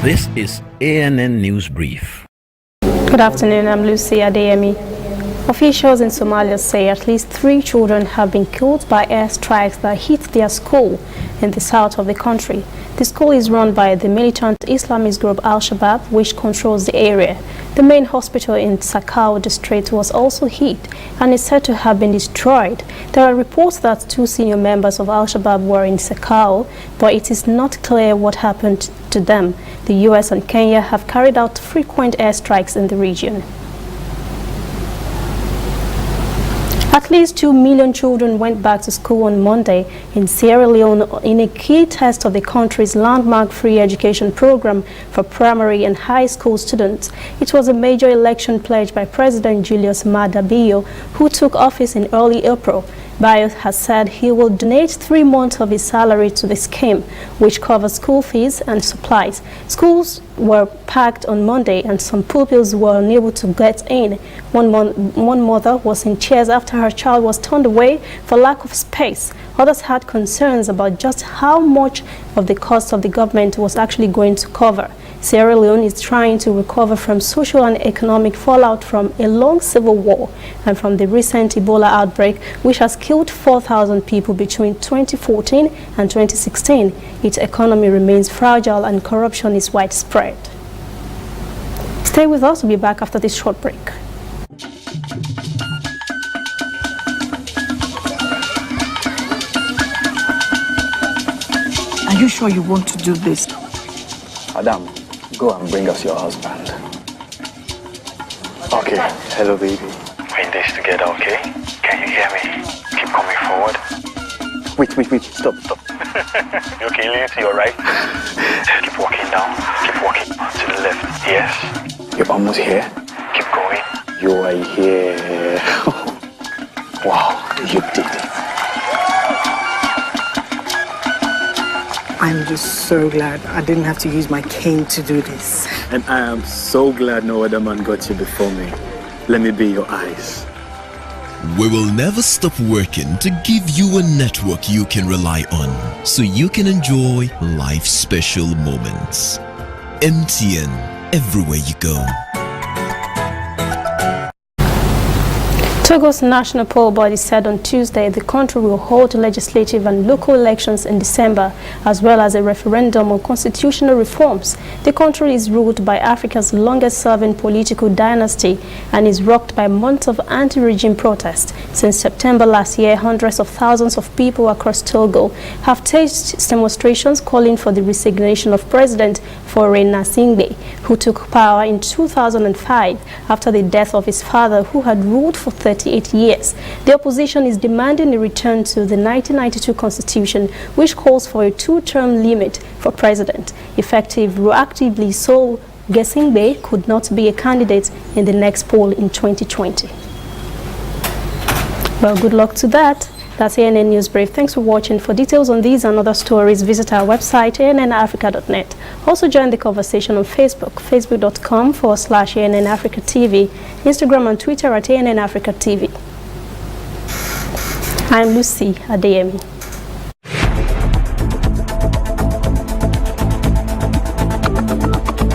This is ANN News Brief. Good afternoon, I'm Lucy Adeyemi. Officials in Somalia say at least 3 children have been killed by airstrikes that hit their school in the south of the country. The school is run by the militant Islamist group Shabaab, which controls the area. The main hospital in Sakau district was also hit and is said to have been destroyed. There are reports that 2 senior members of Shabaab were in Sakau, but it is not clear what happened to them. The US and Kenya have carried out frequent airstrikes in the region. At least 2 million children went back to school on Monday in Sierra Leone in a key test of the country's landmark free education program for primary and high school students. It was a major election pledge by President Julius Maada Bio, who took office in early April. Bio has said he will donate 3 months of his salary to the scheme, which covers school fees and supplies. Schools were packed on Monday and some pupils were unable to get in. One mother was in tears after her child was turned away for lack of space. Others had concerns about just how much of the cost of the government was actually going to cover. Sierra Leone is trying to recover from social and economic fallout from a long civil war and from the recent Ebola outbreak, which has killed 4,000 people between 2014 and 2016. Its economy remains fragile and corruption is widespread. Stay with us. We'll be back after this short break. Are you sure you want to do this? Adam, go and bring us your husband. Okay, hello baby. We're in this together, okay? Can you hear me? Keep coming forward. Wait, stop. You okay, lean to your right. Keep walking down, keep walking to the left, yes. You're almost here. Keep going. You are here. Wow, you did it. I'm just so glad I didn't have to use my cane to do this. And I am so glad no other man got you before me. Let me be your eyes. We will never stop working to give you a network you can rely on so you can enjoy life's special moments. MTN, everywhere you go. Togo's national poll body said on Tuesday the country will hold legislative and local elections in December, as well as a referendum on constitutional reforms. The country is ruled by Africa's longest-serving political dynasty and is rocked by months of anti-regime protest. Since September last year, hundreds of thousands of people across Togo have staged demonstrations calling for the resignation of President Faure Gnassingbé, who took power in 2005 after the death of his father, who had ruled for 38 years. The opposition is demanding a return to the 1992 constitution, which calls for a 2-term limit for president, effective retroactively, so Gnassingbé could not be a candidate in the next poll in 2020. Well, good luck to that. That's ANN News Brief. Thanks for watching. For details on these and other stories, visit our website, annafrica.net. Also join the conversation on Facebook, facebook.com/ANN Africa TV, Instagram and Twitter at ANN Africa TV. I'm Lucy Adeyemi.